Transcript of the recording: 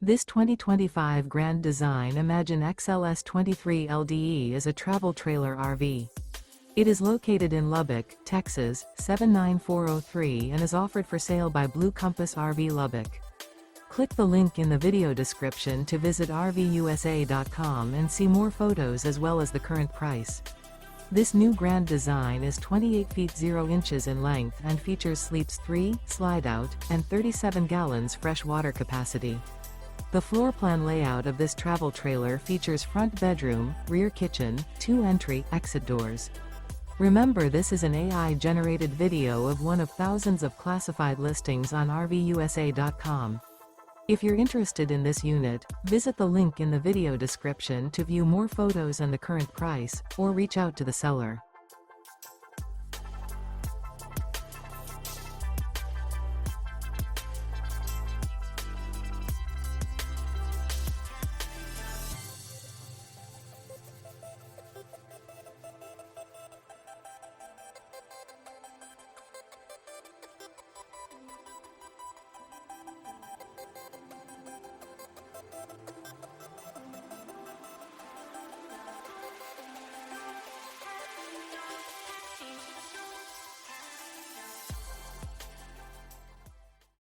This 2025 Grand Design Imagine XLS 23 LDE is a travel trailer RV. It is located in Lubbock, Texas, 79403 and is offered for sale by Blue Compass RV Lubbock. Click the link in the video description to visit RVUSA.com and see more photos as well as the current price. This new Grand Design is 28 feet 0 inches in length and features sleeps 3, slide-out, and 37 gallons fresh water capacity. The floor plan layout of this travel trailer features front bedroom, rear kitchen, 2 entry/exit doors. Remember, this is an AI-generated video of one of thousands of classified listings on RVUSA.com. If you're interested in this unit, visit the link in the video description to view more photos and the current price, or reach out to the seller.